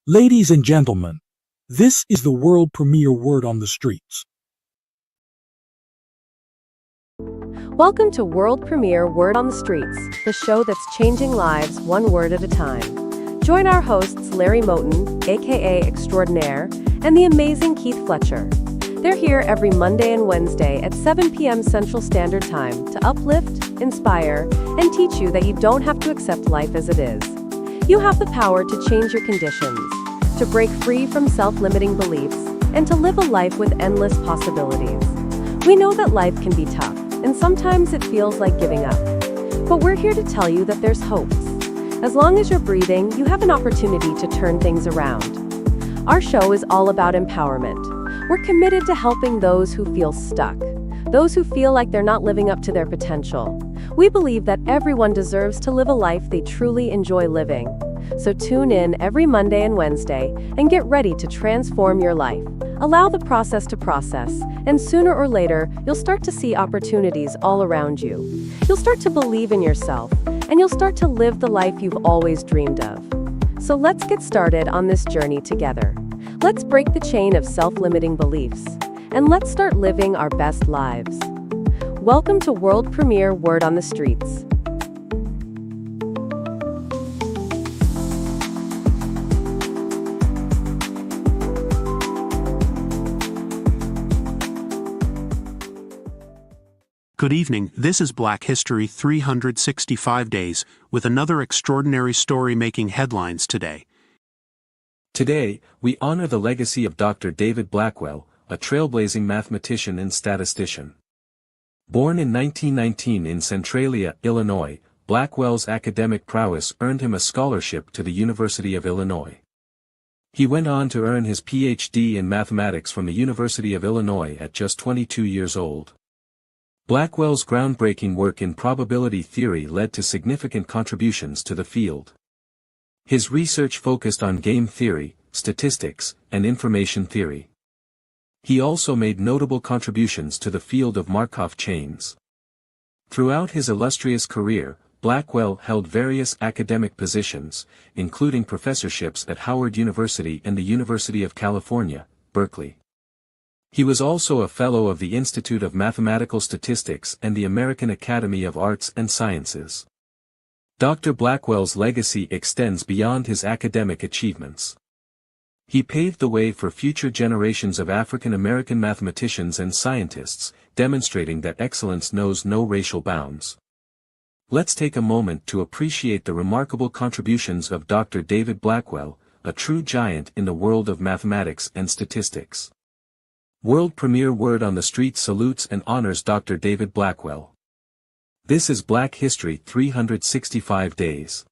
Ladies and gentlemen, this is the world premiere Word on the Streets. Welcome to world premiere Word on the Streets, the show that's changing lives one word at a time. Join our hosts Larry Moten, aka Extraordinaire, and the amazing Keith Fletcher. They're here every Monday and Wednesday at 7 p.m. Central Standard Time to uplift, inspire, and teach you that you don't have to accept life as it is. You have the power to change your conditions, to break free from self-limiting beliefs, and to live a life with endless possibilities. We know that life can be tough, and sometimes it feels like giving up. But we're here to tell you that there's hope. As long as you're breathing, you have an opportunity to turn things around. Our show is all about empowerment. We're committed to helping those who feel stuck, those who feel like they're not living up to their potential. We believe that everyone deserves to live a life they truly enjoy living. So tune in every Monday and Wednesday and get ready to transform your life. Allow the process to process, and sooner or later, you'll start to see opportunities all around you. You'll start to believe in yourself, and you'll start to live the life you've always dreamed of. So let's get started on this journey together. Let's break the chain of self-limiting beliefs, and let's start living our best lives. Welcome to world premiere Word on the Streets. Good evening, this is Black History 365 Days, with another extraordinary story making headlines today. Today, we honor the legacy of Dr. David Blackwell, a trailblazing mathematician and statistician. Born in 1919 in Centralia, Illinois, Blackwell's academic prowess earned him a scholarship to the University of Illinois. He went on to earn his Ph.D. in mathematics from the University of Illinois at just 22 years old. Blackwell's groundbreaking work in probability theory led to significant contributions to the field. His research focused on game theory, statistics, and information theory. He also made notable contributions to the field of Markov chains. Throughout his illustrious career, Blackwell held various academic positions, including professorships at Howard University and the University of California, Berkeley. He was also a Fellow of the Institute of Mathematical Statistics and the American Academy of Arts and Sciences. Dr. Blackwell's legacy extends beyond his academic achievements. He paved the way for future generations of African American mathematicians and scientists, demonstrating that excellence knows no racial bounds. Let's take a moment to appreciate the remarkable contributions of Dr. David Blackwell, a true giant in the world of mathematics and statistics. World premiere Word on the Streets salutes and honors Dr. David Blackwell. This is Black History 365 Days.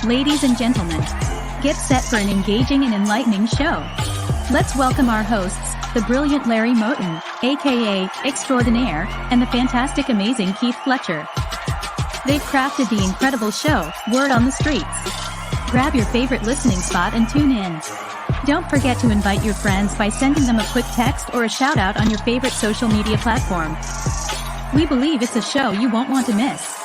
Ladies and gentlemen, get set for an engaging and enlightening show. Let's welcome our hosts, the brilliant Larry Moten, aka Extraordinaire, and the fantastic amazing Keith Fletcher. They've crafted the incredible show, Word on the Streets. Grab your favorite listening spot and tune in. Don't forget to invite your friends by sending them a quick text or a shout out on your favorite social media platform. We believe it's a show you won't want to miss.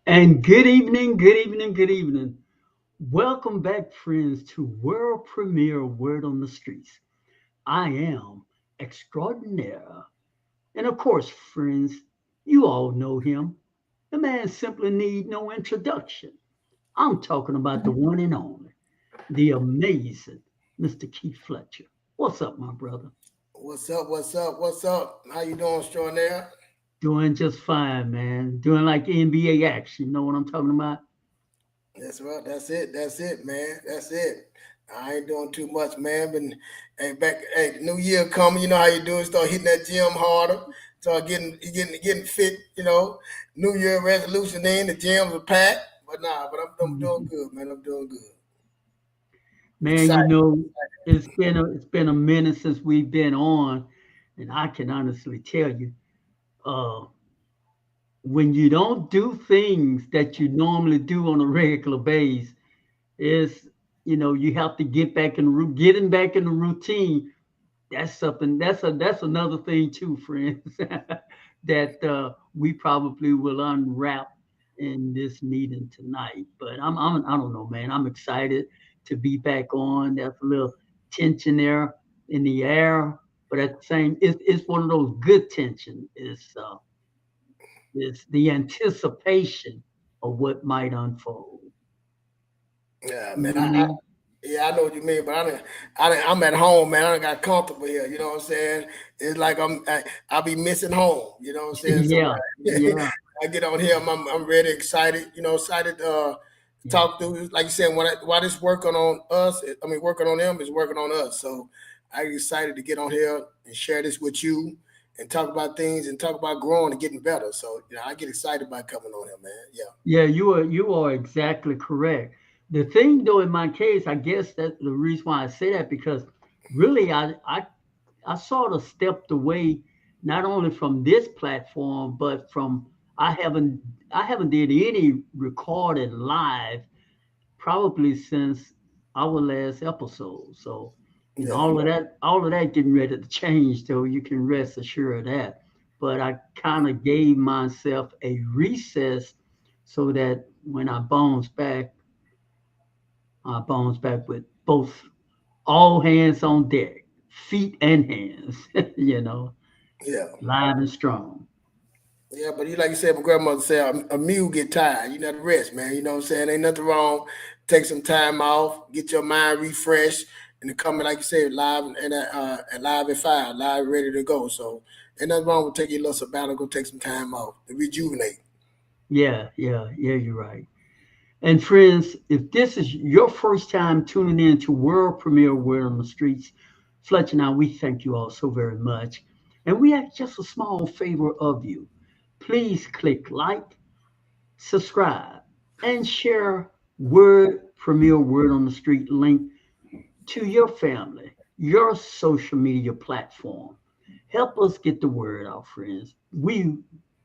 And good evening, good evening, good evening. Welcome back, friends, to world premiere Word on the Streets. I am extraordinaire. And of course, friends, you all know him. The man simply need no introduction. I'm talking about the one and only, the amazing Mr. Keith Fletcher. What's up, my brother? What's up? What's up? What's up? How you doing, Extraordinaire? Doing just fine, man. Doing like NBA action. You know what I'm talking about? That's right. That's it. That's it, man. That's it. I ain't doing too much, man. But hey, New Year coming. You know how you do it. Start hitting that gym harder. Start getting fit. New Year resolution in the gyms are packed. But nah, but I'm doing good, man. I'm doing good. Man, Excited. it's been a minute since we've been on, and I can honestly tell you, uh, when you don't do things that you normally do on a regular basis, is you have to getting back in the routine. That's something. That's another thing too, friends. that we probably will unwrap in this meeting tonight. But I don't know, man. I'm excited to be back on. There's a little tension there in the air, but at the same, it's one of those good tension. It's the anticipation of what might unfold. Yeah, You know man. what I mean? Yeah, I know what you mean, but I'm at home, man. I done got comfortable here. You know what I'm saying? It's like I'll be missing home. You know what I'm saying? So Yeah, yeah, I get on here, I'm ready, excited. Excited to yeah. talk through. Like you said, while this working on us, I mean, working on them is working on us. So I'm excited to get on here and share this with you and talk about things and talk about growing and getting better. So I get excited by coming on here, man. Yeah. Yeah, you are exactly correct. The thing though, in my case, I guess that the reason why I say that because really I sort of stepped away not only from this platform, but from I haven't I haven't did any recording live probably since our last episode. So, Yeah. all of that getting ready to change, though you can rest assured of that. But I kind of gave myself a recess so that when I bounce back with both all hands on deck, feet and hands, Yeah. live and strong. Yeah, but like you said, my grandmother said, a mule get tired. You got to rest, man. You know what I'm saying? Ain't nothing wrong. Take some time off, get your mind refreshed, and to come, like you said, live and live at 5, live ready to go. So ain't nothing wrong with taking a little sabbatical, take some time off to rejuvenate. Yeah, yeah, yeah, you're right. And friends, if this is your first time tuning in to world premiere Word on the Streets, Fletcher and I, we thank you all so very much. And we ask just a small favor of you. Please click like, subscribe, and share Word premiere Word on the Street link to your family, your social media platform. Help us get the word out, friends. We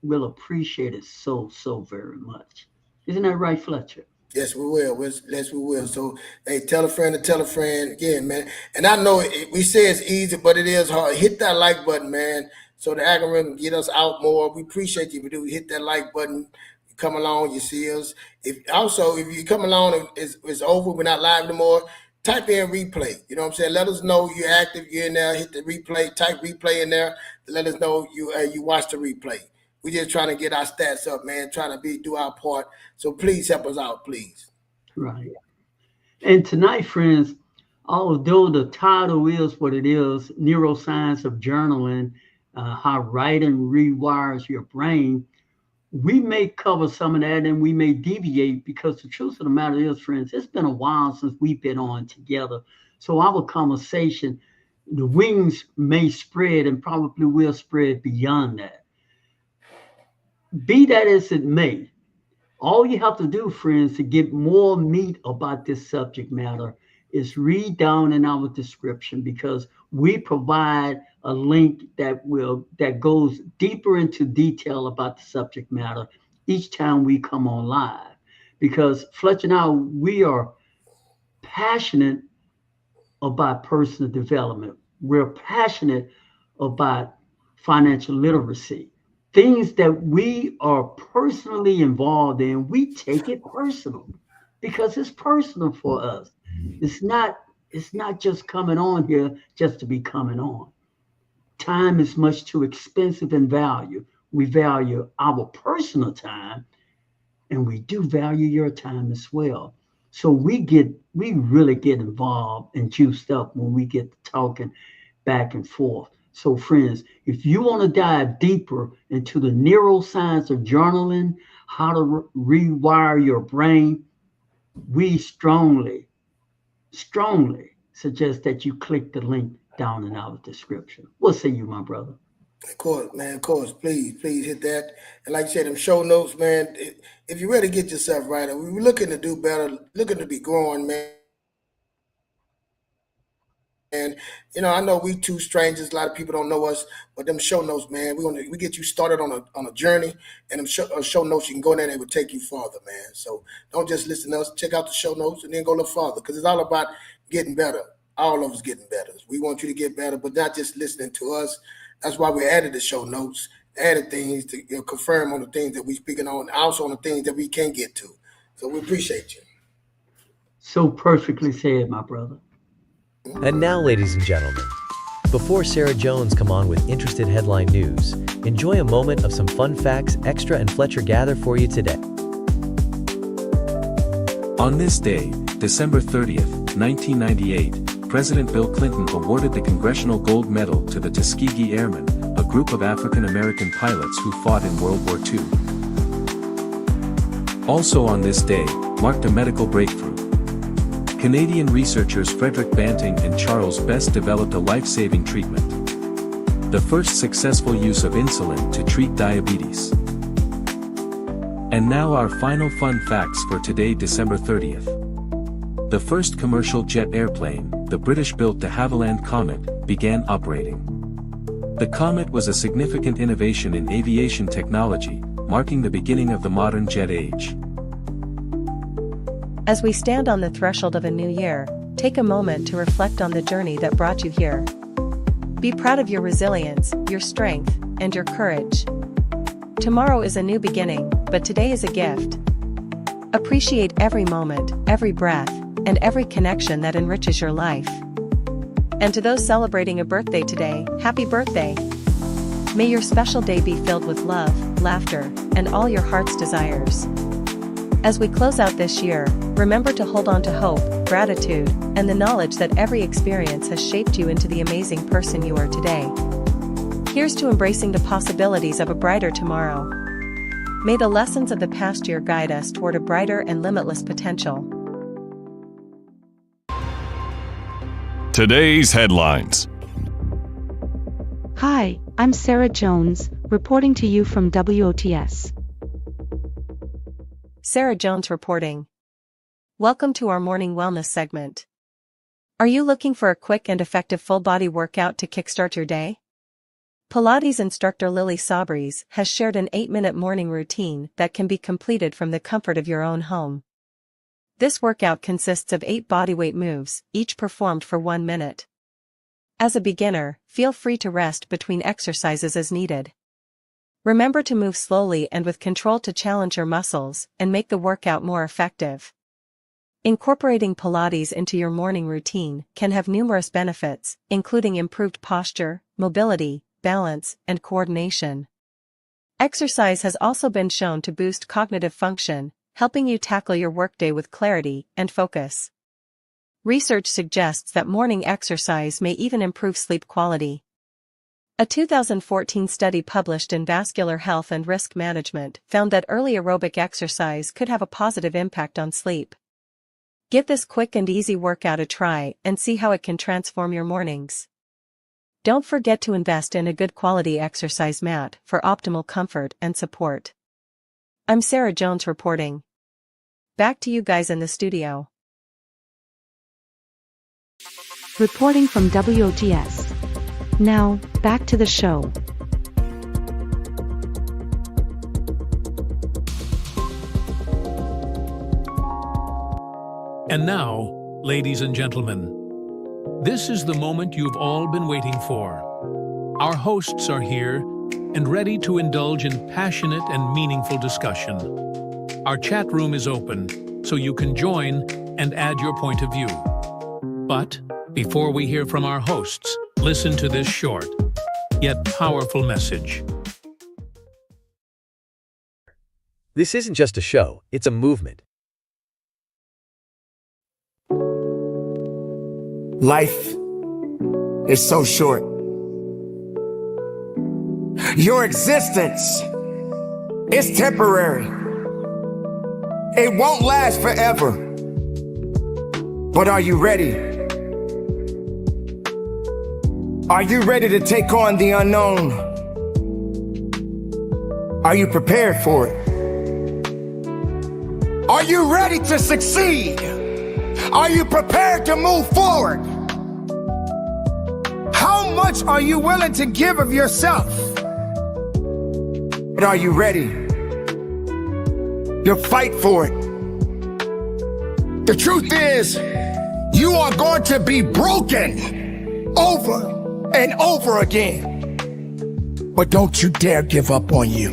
will appreciate it so, so very much. Isn't that right, Fletcher? Yes, we will. Yes, we will. So, hey, tell a friend to tell a friend again, man. And I know we say it's easy, but it is hard. Hit that like button, man, so the algorithm get us out more. We appreciate you if you do hit that like button. You come along, you see us. If you come along and it's over, we're not live anymore. Type in replay. You know what I'm saying? Let us know you're active. You're in there. Hit the replay. Type replay in there. Let us know you watch the replay. We just trying to get our stats up, man. Trying to do our part. So please help us out, please. Right. And tonight, friends, although the title is what it is, Neuroscience of Journaling, how writing rewires your brain, we may cover some of that and we may deviate because the truth of the matter is, friends, it's been a while since we've been on together. So our conversation, the wings may spread and probably will spread beyond that. Be that as it may, all you have to do, friends, to get more meat about this subject matter is read down in our description because we provide a link that goes deeper into detail about the subject matter each time we come on live. Because Fletcher and I, we are passionate about personal development. We're passionate about financial literacy. Things that we are personally involved in, we take it personal. because it's personal for us. It's not just coming on here just to be coming on. Time is much too expensive in value. We value our personal time, and we do value your time as well. So we really get involved and juiced up when we get to talking back and forth. So friends, if you want to dive deeper into the neuroscience of journaling, how to rewire your brain, we strongly suggest that you click the link down in our description. What say you, my brother? Of course, man. Of course. Please hit that. And like you said, them show notes, man. If you really get yourself right, and we're looking to do better, looking to be growing, man. And I know we two strangers. A lot of people don't know us, but them show notes, man. We get you started on a journey, and them show notes, you can go in there and it will take you farther, man. So don't just listen to us. Check out the show notes and then go a little farther, because it's all about getting better. All of us getting better. We want you to get better, but not just listening to us. That's why we added the show notes, added things to confirm on the things that we're speaking on, and also on the things that we can't get to. So we appreciate you. So perfectly said, my brother. And now, ladies and gentlemen, before Sarah Jones come on with interested headline news, enjoy a moment of some fun facts Extra and Fletcher gather for you today. On this day, December 30th, 1998, President Bill Clinton awarded the Congressional Gold Medal to the Tuskegee Airmen, a group of African-American pilots who fought in World War II. Also on this day, marked a medical breakthrough. Canadian researchers Frederick Banting and Charles Best developed a life-saving treatment. The first successful use of insulin to treat diabetes. And now our final fun facts for today, December 30th. The first commercial jet airplane, the British-built de Havilland Comet, began operating. The Comet was a significant innovation in aviation technology, marking the beginning of the modern jet age. As we stand on the threshold of a new year, take a moment to reflect on the journey that brought you here. Be proud of your resilience, your strength, and your courage. Tomorrow is a new beginning, but today is a gift. Appreciate every moment, every breath, and every connection that enriches your life. And to those celebrating a birthday today, happy birthday! May your special day be filled with love, laughter, and all your heart's desires. As we close out this year, remember to hold on to hope, gratitude, and the knowledge that every experience has shaped you into the amazing person you are today. Here's to embracing the possibilities of a brighter tomorrow. May the lessons of the past year guide us toward a brighter and limitless potential. Today's headlines. Hi, I'm Sarah Jones, reporting to you from WOTS. Sarah Jones reporting. Welcome to our morning wellness segment. Are you looking for a quick and effective full-body workout to kickstart your day? Pilates instructor Lily Sabries has shared an 8-minute morning routine that can be completed from the comfort of your own home. This workout consists of 8 bodyweight moves, each performed for 1 minute. As a beginner, feel free to rest between exercises as needed. Remember to move slowly and with control to challenge your muscles and make the workout more effective. Incorporating Pilates into your morning routine can have numerous benefits, including improved posture, mobility, balance, and coordination. Exercise has also been shown to boost cognitive function, helping you tackle your workday with clarity and focus. Research suggests that morning exercise may even improve sleep quality. A 2014 study published in Vascular Health and Risk Management found that early aerobic exercise could have a positive impact on sleep. Give this quick and easy workout a try and see how it can transform your mornings. Don't forget to invest in a good quality exercise mat for optimal comfort and support. I'm Sarah Jones reporting. Back to you guys in the studio. Reporting from WOTS. Now, back to the show. And now, ladies and gentlemen, this is the moment you've all been waiting for. Our hosts are here and ready to indulge in passionate and meaningful discussion. Our chat room is open, so you can join and add your point of view. But before we hear from our hosts, listen to this short, yet powerful message. This isn't just a show, it's a movement. Life is so short. Your existence is temporary. It won't last forever. But are you ready? Are you ready to take on the unknown? Are you prepared for it? Are you ready to succeed? Are you prepared to move forward? How much are you willing to give of yourself? And are you ready? You'll fight for it. The truth is, you are going to be broken over and over again. But don't you dare give up on you.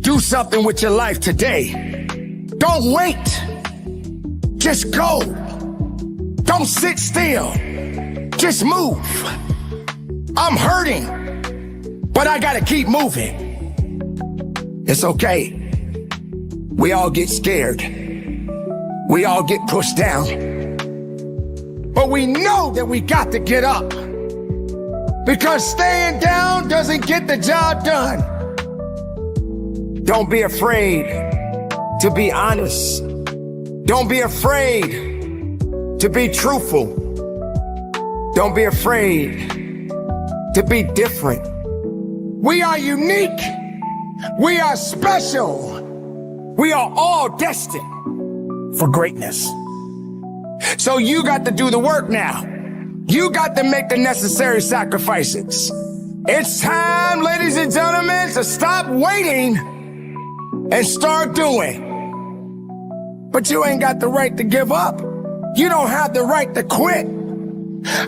Do something with your life today. Don't wait. Just go. Don't sit still. Just move. I'm hurting, but I gotta keep moving. It's okay. We all get scared. We all get pushed down. But we know that we got to get up. Because staying down doesn't get the job done. Don't be afraid to be honest. Don't be afraid to be truthful. Don't be afraid to be different. We are unique. We are special. We are all destined for greatness. So you got to do the work now. You got to make the necessary sacrifices. It's time, ladies and gentlemen, to stop waiting and start doing. But you ain't got the right to give up. You don't have the right to quit.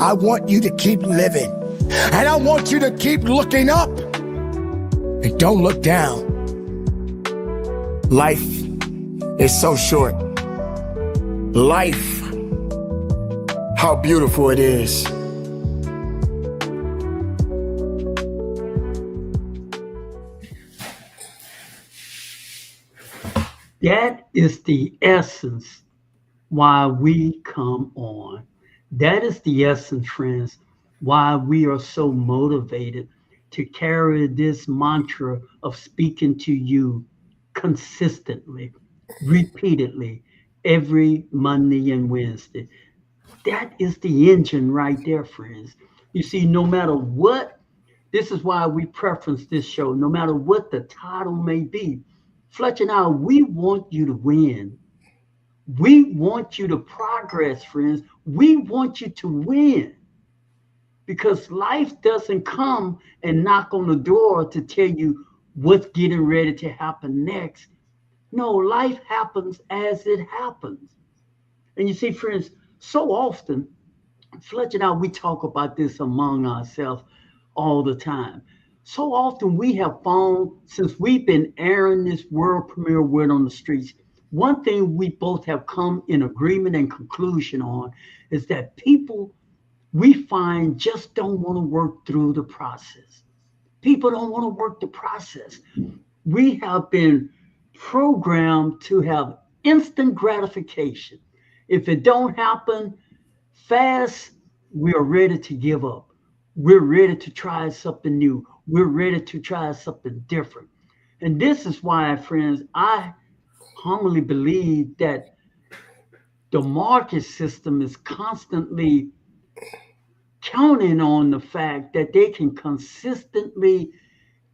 I want you to keep living. And I want you to keep looking up. And don't look down. Life is so short. Life, how beautiful it is. That is the essence why we come on. That is the essence, friends, why we are so motivated to carry this mantra of speaking to you consistently, repeatedly, every Monday and Wednesday. That is the engine right there, friends. You see, no matter what, this is why we preference this show, no matter what the title may be. Fletcher and I, we want you to win. We want you to progress, friends. We want you to win. Because life doesn't come and knock on the door to tell you what's getting ready to happen next. No, life happens as it happens. And you see, friends, so often, Fletcher and I, we talk about this among ourselves all the time. So often we have found, since we've been airing this world premiere Word on the Streets, one thing we both have come in agreement and conclusion on is that people we find just don't want to work through the process. People don't want to work the process. We have been programmed to have instant gratification. If it don't happen fast, we are ready to give up. We're ready to try something new. We're ready to try something different. And this is why, friends, I humbly believe that the market system is constantly counting on the fact that they can consistently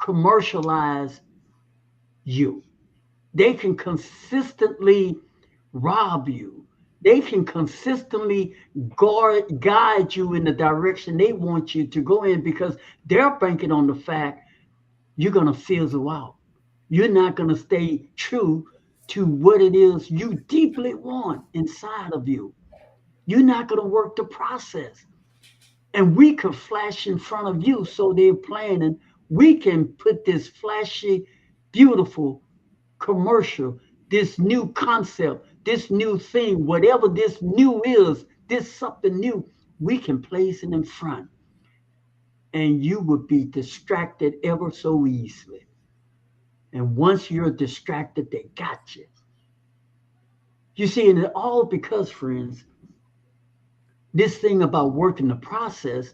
commercialize you. They can consistently rob you. They can consistently guide you in the direction they want you to go in because they're banking on the fact you're going to fizzle out. You're not going to stay true to what it is you deeply want inside of you. You're not going to work the process. And we could flash in front of you, so they're planning. We can put this flashy, beautiful commercial this new concept, this new thing, whatever this new is, this something new, we can place it in front. And you would be distracted ever so easily. And once you're distracted, they got you. You see, and it all because, friends, this thing about working the process,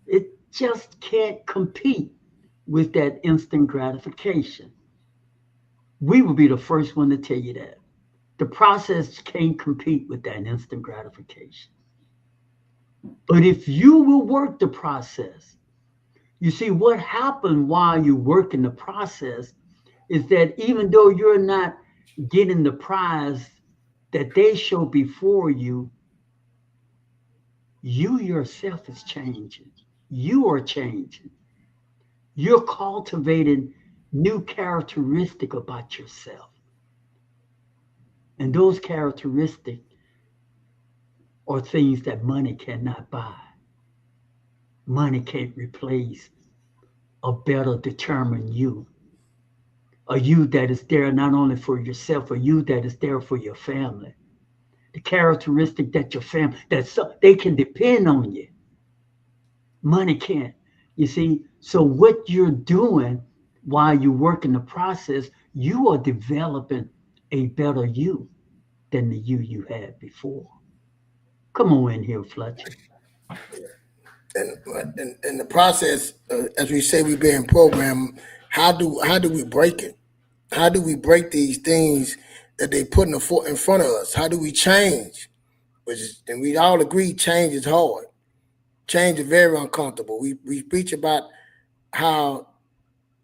it just can't compete with that instant gratification. We will be the first one to tell you that. The process can't compete with that instant gratification. But if you will work the process, you see what happened while you're working the process is that even though you're not getting the prize that they show before you, you yourself is changing. You are changing. You're cultivating new characteristic about yourself. And those characteristics are things that money cannot buy. Money can't replace a better determined you. A you that is there not only for yourself, a you that is there for your family. The characteristic that your family, they can depend on you. Money can't. You see, so what you're doing while you're working the process, you are developing a better you than the you had before. Come on in here, Fletcher. And the process, as we say, we're being programmed. How do we break it? How do we break these things that they put in front of us? How do we change? And we all agree, change is hard. Change is very uncomfortable. We preach about how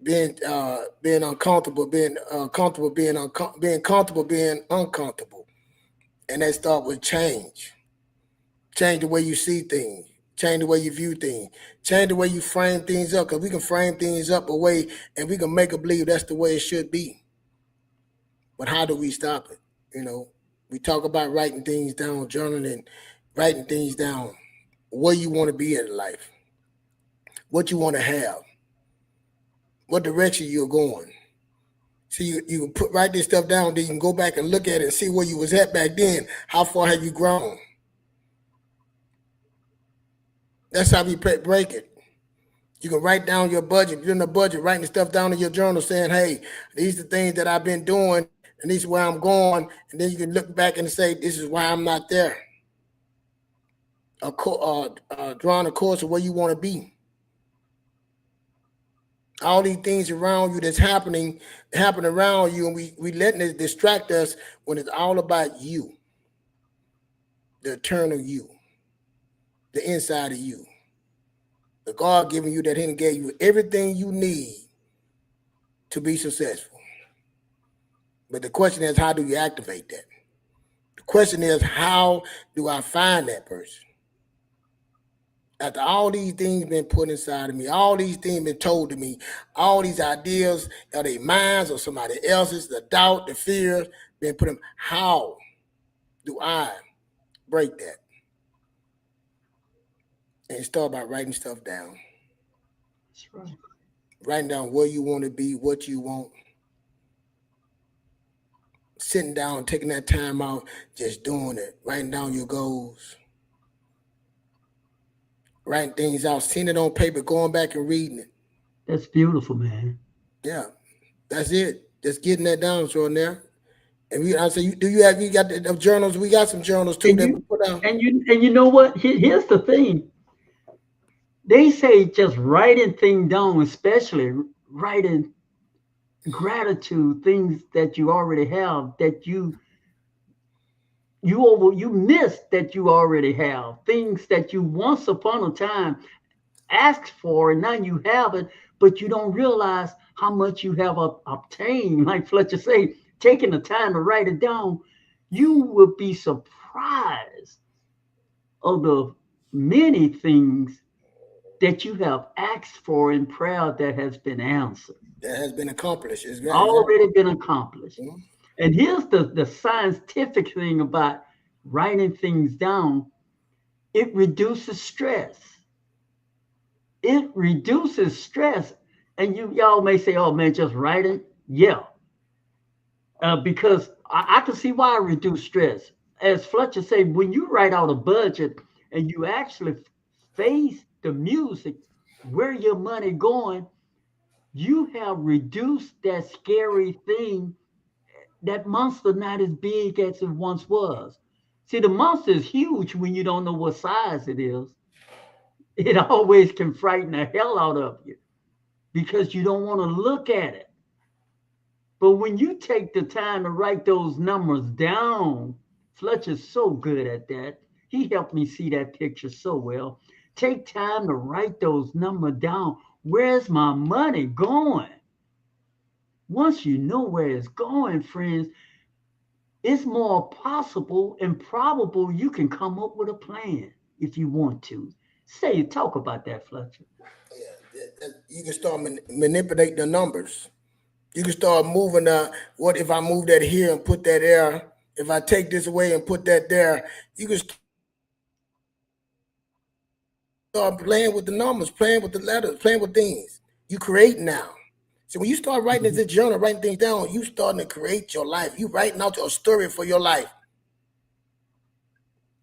being uncomfortable, being comfortable, being comfortable, being uncomfortable, and that start with change. Change the way you see things. Change the way you view things. Change the way you frame things up, because we can frame things up a way and we can make it believe that's the way it should be. But how do we stop it? We talk about writing things down, journaling, writing things down. Where you want to be in life, what you want to have, what direction you're going. So you write this stuff down, then you can go back and look at it and see where you was at back then. How far have you grown? That's how we break it. You can write down your budget. You're in the budget, writing stuff down in your journal saying, hey, these are the things that I've been doing, and this is where I'm going. And then you can look back and say, this is why I'm not there. Drawing a course of where you want to be. All these things around you that's happening around you, and we letting it distract us when it's all about you, the eternal you, the inside of you, the God giving you that He gave you everything you need to be successful. But the question is, how do you activate that? The question is, how do I find that person? After all these things been put inside of me, all these things been told to me, all these ideas, are they mine or somebody else's, the doubt, the fear, been put in, how do I break that? And start by writing stuff down. That's right. Writing down where you want to be, what you want. Sitting down, taking that time out, just doing it. Writing down your goals. Writing things out, seeing it on paper, going back and reading it. That's beautiful, man. Yeah, that's it. Just getting that down, so in there. And I say, you got the journals? We got some journals too that we put out. And you know what? Here's the thing. They say just writing things down, especially writing gratitude, things that you already have, that you missed that you already have, things that you once upon a time asked for, and now you have it, but you don't realize how much you have obtained. Like Fletcher say, taking the time to write it down, you will be surprised of the many things that you have asked for in prayer that has been answered. That has been accomplished. It's already been accomplished. Mm-hmm. And here's the scientific thing about writing things down. It reduces stress. It reduces stress. And y'all may say, oh man, just writing. Yeah. because I can see why I reduce stress. As Fletcher said, when you write out a budget and you actually face the music, where your money going, you have reduced that scary thing. That monster not as big as it once was. See, the monster is huge when you don't know what size it is. It always can frighten the hell out of you because you don't want to look at it. But when you take the time to write those numbers down, Fletcher's so good at that. He helped me see that picture so well. Take time to write those numbers down. Where's my money going? Once you know where it's going, friends, it's more possible and probable you can come up with a plan if you want to. Talk about that, Fletcher. Yeah, you can start manipulating the numbers. You can start moving. What if I move that here and put that there? If I take this away and put that there, you can start playing with the numbers, playing with the letters, playing with things. You create now. So when you start writing in this journal, writing things down, you starting to create your life. You writing out your story for your life.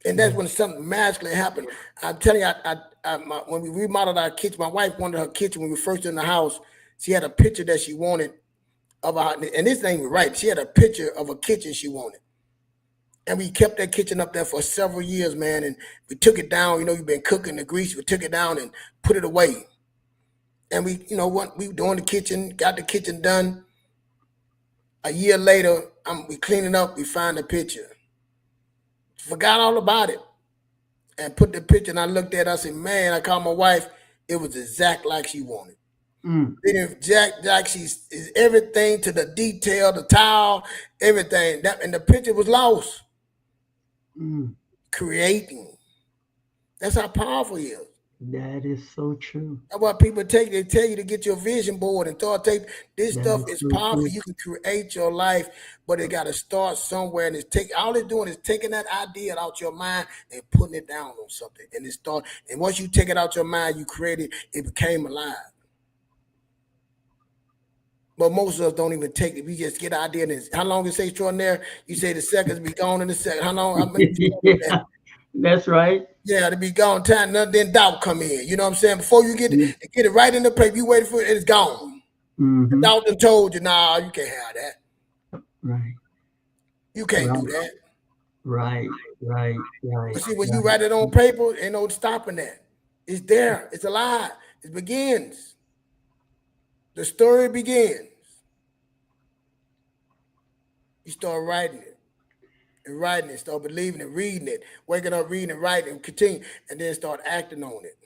And that's when something magically happened. I'm telling you, when we remodeled our kitchen, my wife wanted her kitchen when we were first in the house. She had a picture that she wanted of her, and this ain't right. She had a picture of a kitchen she wanted. And we kept that kitchen up there for several years, man. And we took it down. You know, you've been cooking the grease. We took it down and put it away. And we were doing the kitchen, got the kitchen done. A year later, we cleaning up. We find the picture. Forgot all about it. And put the picture, and I looked at it. I said, man, I called my wife. It was exact like she wanted. Jack, she's everything to the detail, the towel, everything. And the picture was lost. Creating. That's how powerful he is. That is so true. That's why people they tell you to get your vision board and start taking this stuff is powerful. True. You can create your life, but it got to start somewhere. And all it's doing is taking that idea out your mind and putting it down on something. And once you take it out your mind, you create it, it became alive. But most of us don't even take it. We just get an idea. And how long it say extraordinary? You say the seconds be gone in a second. How long? Yeah, that's right. Yeah, to be gone time. Then doubt come in. You know what I'm saying? Before you get it right in the paper, you waiting for it, it's gone. The doubt done told you, nah, you can't have that. Right. You can't do that. Right. But see, when you write it on paper, ain't no stopping that. It's there. It's alive. It begins. The story begins. You start writing it. And writing it, start believing it, reading it, waking up, reading it, writing it, continue, and then start acting on it.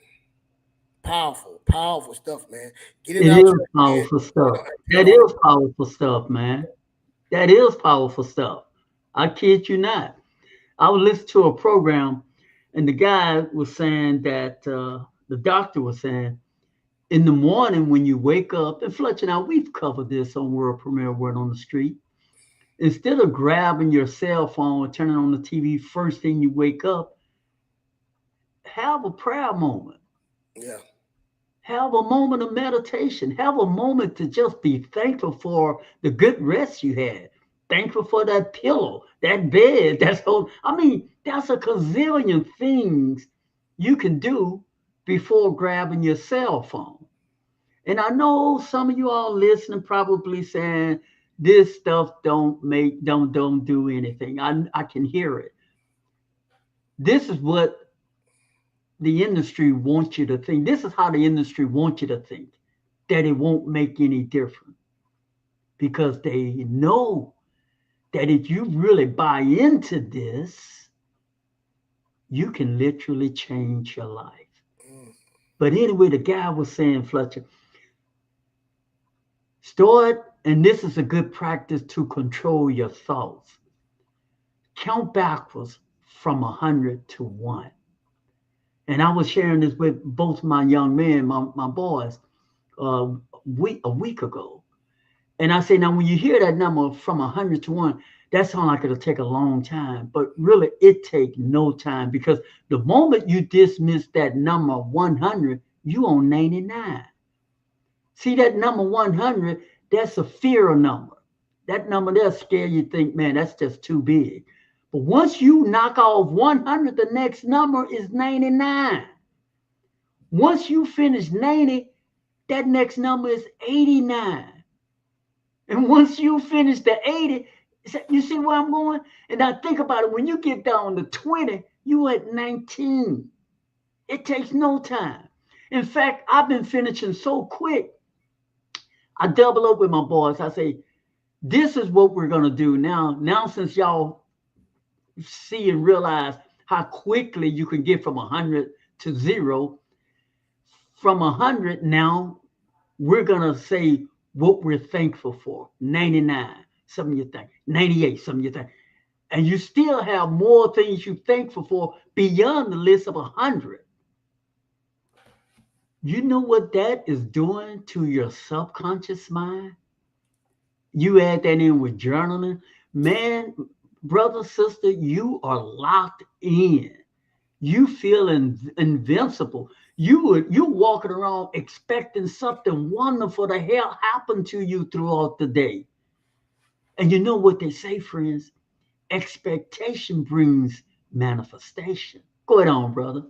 Powerful stuff, man. It is powerful stuff. That is powerful stuff, man. That is powerful stuff. I kid you not. I was listening to a program, and the guy was saying that the doctor was saying, in the morning when you wake up, and Fletcher, now we've covered this on World Premiere Word on the Street. Instead of grabbing your cell phone and turning on the TV first thing you wake up, have a prayer moment. Yeah. Have a moment of meditation. Have a moment to just be thankful for the good rest you had. Thankful for that pillow, that bed. That's a gazillion things you can do before grabbing your cell phone. And I know some of you all listening probably saying, this stuff don't do anything. I can hear it. This is what the industry wants you to think. This is how the industry wants you to think, that it won't make any difference. Because they know that if you really buy into this, you can literally change your life. But anyway, the guy was saying, Fletcher, start, and this is a good practice to control your thoughts. Count backwards from 100 to 1. And I was sharing this with both my young men, my boys, a week ago. And I say, now when you hear that number from 100 to 1, that sounds like it'll take a long time, but really it takes no time, because the moment you dismiss that number 100, you on 99. See that number 100, that's a fear number. That number there scare you, think, man, that's just too big. But once you knock off 100, the next number is 99. Once you finish 90, that next number is 89. And once you finish the 80, you see where I'm going? And now think about it. When you get down to 20, you at 19. It takes no time. In fact, I've been finishing so quick. I double up with my boys. I say, this is what we're going to do now. Now, since y'all see and realize how quickly you can get from 100 to 0, from 100 now, we're going to say what we're thankful for. 99, something you think. 98, something you think. And you still have more things you're thankful for beyond the list of 100. You know what that is doing to your subconscious mind? You add that in with journaling. Man, brother, sister, you are locked in. You feel invincible. You're walking around expecting something wonderful to hell happen to you throughout the day. And you know what they say, friends? Expectation brings manifestation. Go ahead on, brother.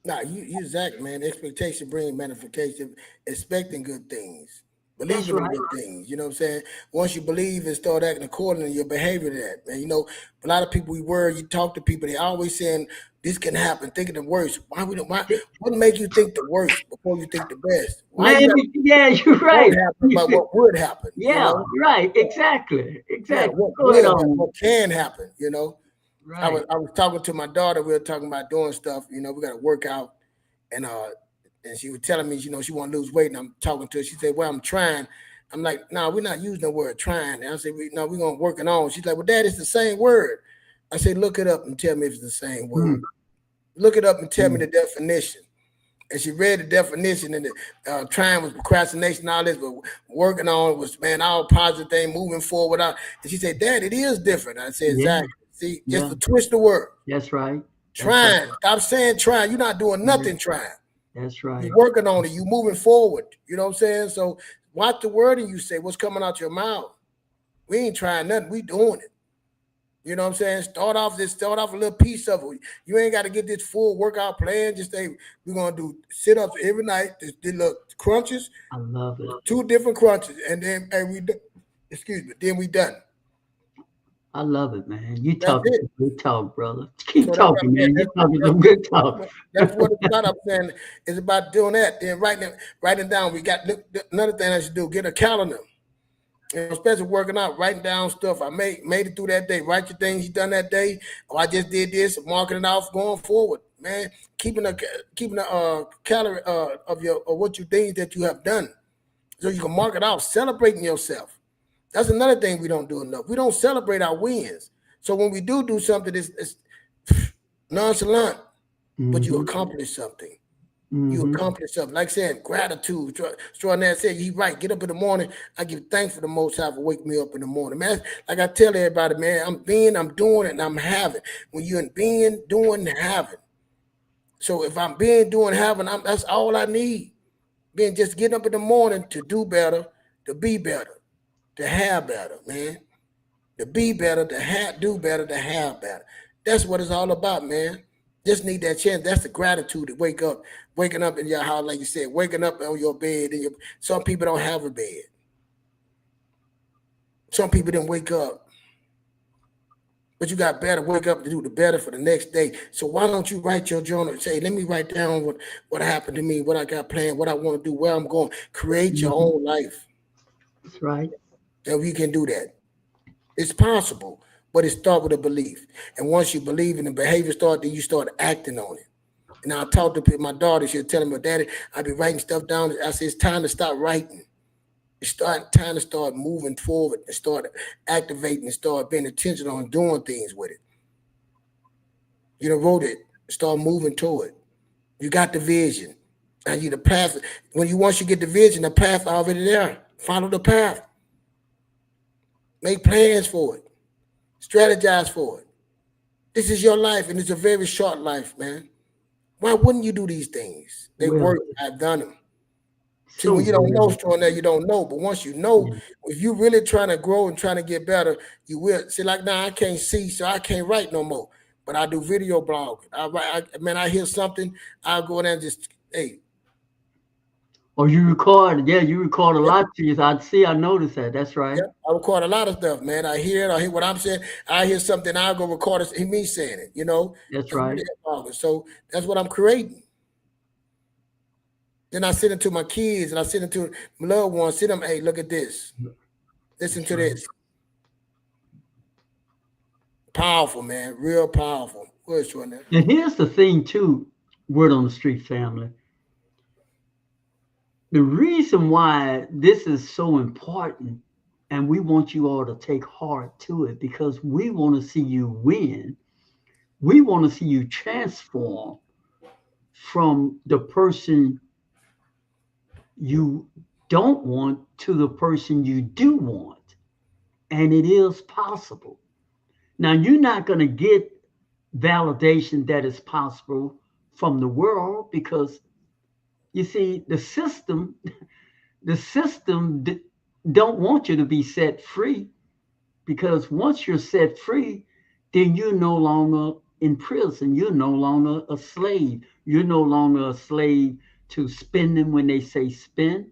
Nah, you exact, man. Expectation brings manifestation, expecting good things. Believing in good things, you know what I'm saying? Once you believe and start acting accordingly, your behavior to that, man. You know, a lot of people you talk to people, they always saying this can happen, thinking the worst. What make you think the worst before you think the best? Yeah, you're right. About what would happen? Yeah, you know? Right. Exactly. Yeah, what can happen, you know? Right. I was talking to my daughter, we were talking about doing stuff, you know, we got to work out, and she was telling me, you know, she want to lose weight, and I'm talking to her. She said, well, I'm trying. I'm like, no, we're not using the word trying. And I said, no, we're going to work it on. She's like, well, Dad, it's the same word. I said, look it up and tell me if it's the same word. Look it up and tell me the definition. And she read the definition, and the trying was procrastination, all this, but working on was, man, all positive thing, moving forward. And she said, Dad, it is different. I said, exactly. See, just to twist the word. That's right. Trying. Stop saying trying. You're not doing nothing trying. That's right. You're working on it. You moving forward. You know what I'm saying? So watch the wording you say. What's coming out your mouth? We ain't trying nothing. We doing it. You know what I'm saying? Start off a little piece of it. You ain't got to get this full workout plan. Just say we're gonna do sit-ups every night. This little crunches. I love it. 2 different crunches, and then then we done. I love it, man. You talk good talk, brother. Keep talking, man. You're talking some good talk. That's what it's about. I'm saying it's about doing that. Then writing down. We got another thing I should do. Get a calendar. You know, especially working out, writing down stuff. I made it through that day. Write your things you done that day. Oh, I just did this. Marking it off, going forward, man. Keeping a calorie of what you things that you have done, so you can mark it off. Celebrating yourself. That's another thing we don't do enough. We don't celebrate our wins. So when we do something, it's nonchalant, but you accomplish something. You accomplish something. Like saying gratitude. Extraordinary said, he's right. Get up in the morning. I give thanks for the Most High for waking me up in the morning. Man, like I tell everybody, man, I'm doing it, and I'm having. When you're in being, doing, having. So if I'm being, doing, having, that's all I need. Being just getting up in the morning to do better, to be better. To have better, man. To be better, to do better, to have better. That's what it's all about, man. Just need that chance. That's the gratitude to waking up in your house, like you said, waking up on your bed. Some people don't have a bed. Some people didn't wake up. But you got better, wake up to do the better for the next day. So why don't you write your journal and say, let me write down what happened to me, what I got planned, what I want to do, where I'm going. Create your own life. That's right. And we can do that. It's possible, but it starts with a belief. And once you believe in the behavior then you start acting on it. And I talked to my daughter, she'll tell me, Daddy, I be writing stuff down. I said, it's time to stop writing. It's time to start moving forward and start activating and start being intentional on doing things with it. You done wrote it, start moving toward it. You got the vision. Now you the path. Once you get the vision, the path already there. Follow the path. Make plans for it. Strategize for it. This is your life, and it's a very short life, man. Why wouldn't you do these things? They work. I've done them. See, when you don't know very extraordinary, you don't know. But once you know, yeah, if you really trying to grow and trying to get better, you will. See, like now I can't see, so I can't write no more. But I do video blogging. I write. Man, I hear something, I'll go in there and just, hey, or you record, yeah, you record a yep, lot of things. I noticed that. That's right. yep. I record a lot of stuff, man. I hear it. I hear what I'm saying. I hear something. I'll go record it. Me saying it. That's That's right. video blogging. So that's what I'm creating. Then I send it to my kids and I send it to my loved ones. Send them, hey, look at this. Listen That's to right. this. Powerful, man. Real powerful. Where's extraordinary? And here's the thing, too, word on the street family. The reason why this is so important, and we want you all to take heart to it, because we want to see you win. We want to see you transform from the person you don't want to the person you do want. And it is possible. Now, you're not going to get validation that is possible from the world, because you see, the system don't want you to be set free, because once you're set free, then you're no longer in prison. You're no longer a slave. You're no longer a slave to spending when they say spend.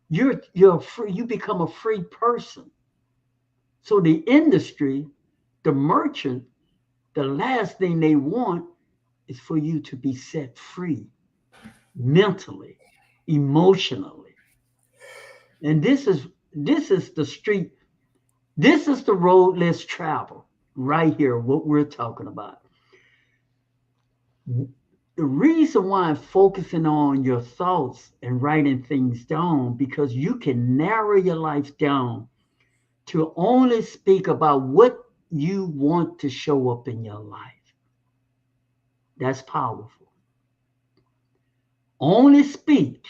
You're free. You become a free person. So the industry, the merchant, the last thing they want is for you to be set free mentally, emotionally. And this is the street, this is the road less traveled right here, what we're talking about. The reason why I'm focusing on your thoughts and writing things down, because you can narrow your life down to only speak about what you want to show up in your life. That's powerful. Only speak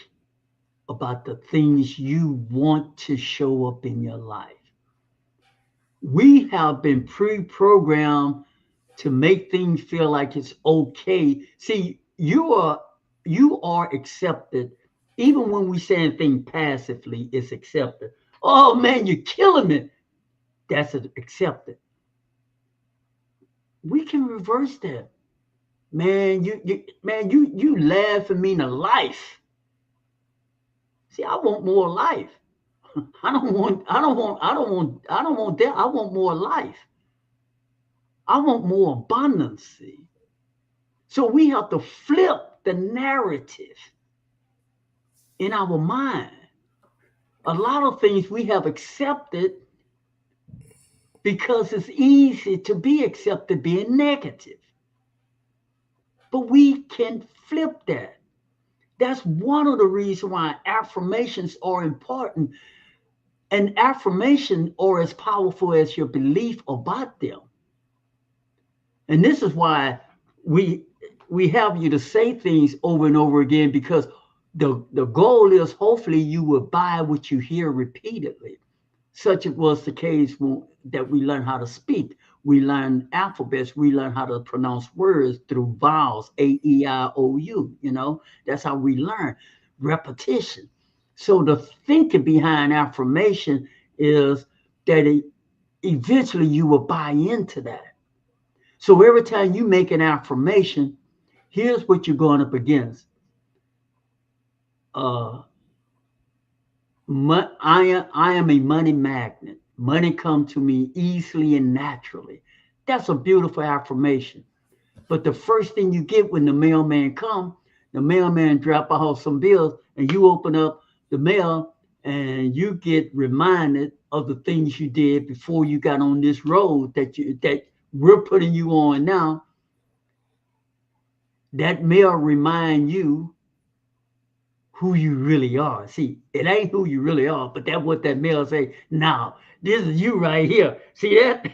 about the things you want to show up in your life. We have been pre-programmed to make things feel like it's okay. See, you are accepted. Even when we say anything passively, it's accepted. Oh man, you're killing me. That's accepted. We can reverse that. Man, you laughing me to life. See, I want more life. I don't want that. I want more life. I want more abundance. So we have to flip the narrative in our mind. A lot of things we have accepted because it's easy to be accepted being negative. But we can flip that. That's one of the reasons why affirmations are important. And affirmations are as powerful as your belief about them. And this is why we have you to say things over and over again, because the goal is hopefully you will buy what you hear repeatedly. Such it was the case that we learn how to speak. We learn alphabets. We learn how to pronounce words through vowels, A-E-I-O-U. That's how we learn. Repetition. So the thinking behind affirmation is that eventually you will buy into that. So every time you make an affirmation, here's what you're going up against. I am a money magnet. Money comes to me easily and naturally. That's a beautiful affirmation. But the first thing you get when the mailman comes, the mailman drop off some bills, and you open up the mail and you get reminded of the things you did before you got on this road that we're putting you on now. That mail remind you who you really are. See, it ain't who you really are, but that's what that mail say. Now, this is you right here. See that?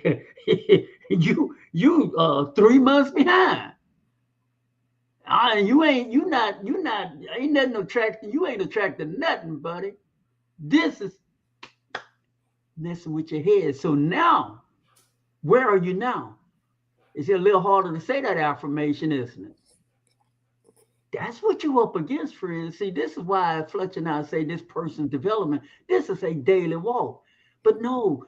you 3 months behind. Ain't nothing attracting. You ain't attracting nothing, buddy. This is messing with your head. So now, where are you now? It's a little harder to say that affirmation, isn't it? That's what you up against, friends. See, this is why Fletcher and I say this person's development, this is a daily walk. But no,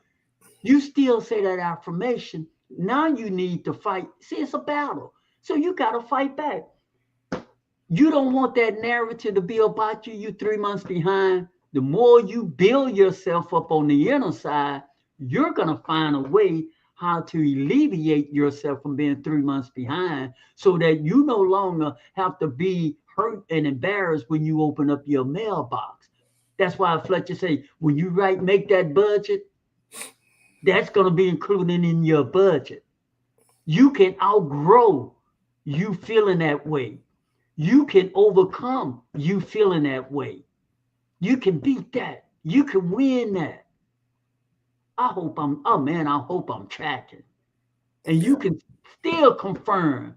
you still say that affirmation. Now you need to fight. See, it's a battle. So you got to fight back. You don't want that narrative to be about you. You 3 months behind. The more you build yourself up on the inner side, you're going to find a way how to alleviate yourself from being 3 months behind so that you no longer have to be hurt and embarrassed when you open up your mailbox. That's why Fletcher say, when you make that budget, that's going to be included in your budget. You can outgrow you feeling that way. You can overcome you feeling that way. You can beat that. You can win that. I hope I'm tracking. And you can still confirm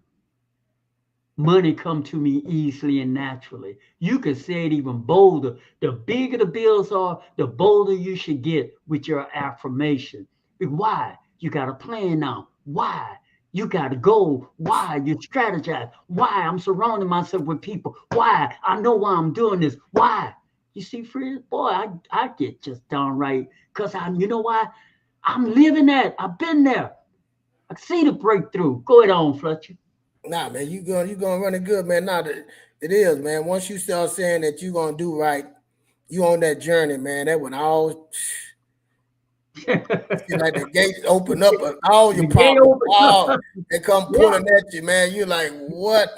money come to me easily and naturally. You can say it even bolder. The bigger the bills are, the bolder you should get with your affirmation. Why? You got a plan now. Why? You got a goal. Why? You strategize. Why? I'm surrounding myself with people. Why? I know why I'm doing this. Why? You see, friends, boy, I get just downright because you know why? I'm living that. I've been there. I see the breakthrough. Go ahead on, Fletcher. Nah, man, you gonna run it good, man. Nah, it is, man. Once you start saying that you gonna do right, you on that journey, man. That when all like the gates open up and all your problems, they come pulling at you, man. You're like, what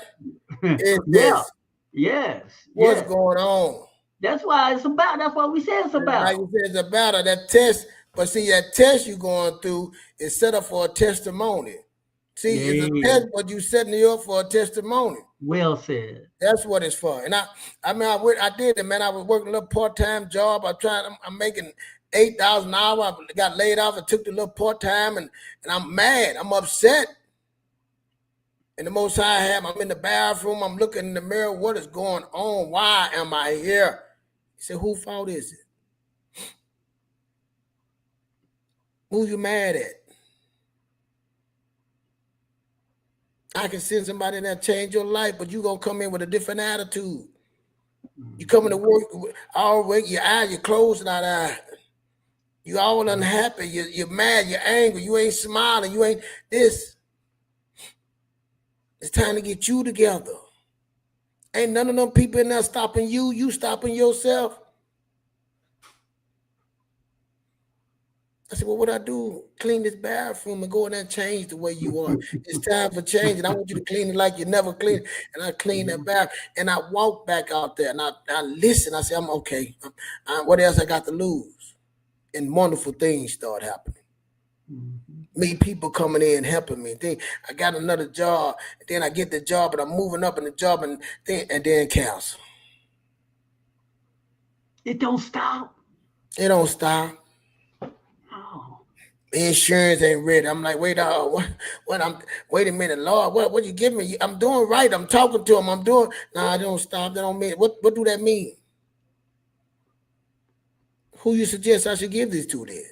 is this? Yes. What's going on? That's why it's about. That's why we say it's about. Like you said, it's about that test. But see, that test you're going through is set up for a testimony. See, it's a test, but you setting you up for a testimony. Well said. That's what it's for. And I did it, man. I was working a little part-time job. I'm making $8,000 an hour. I got laid off. I took the little part-time, and I'm mad. I'm upset. And the most High have, I'm in the bathroom. I'm looking in the mirror. What is going on? Why am I here? He said, whose fault is it? Who you mad at? I can send somebody that change your life, but you gonna come in with a different attitude. You coming to work all week, your eyes, your clothes not out. You all unhappy, you're mad, you're angry, you ain't smiling, you ain't this. It's time to get you together. Ain't none of them people in there stopping you, you stopping yourself. I said, well, what I do? Clean this bathroom and go in there and change the way you are. It's time for change, and I want you to clean it like you never cleaned. And I clean that bath, and I walk back out there, and I listen. I say, I'm okay. What else I got to lose? And wonderful things start happening. Me, people coming in helping me. Then I got another job. Then I get the job, and I'm moving up in the job, and then cancer. It don't stop. It don't stop. Insurance ain't ready. I'm like, wait a minute, Lord, what you giving me? I'm doing right. I'm talking to him. I'm doing. Nah, I don't stop. That don't mean what do that mean? Who you suggest I should give this to then?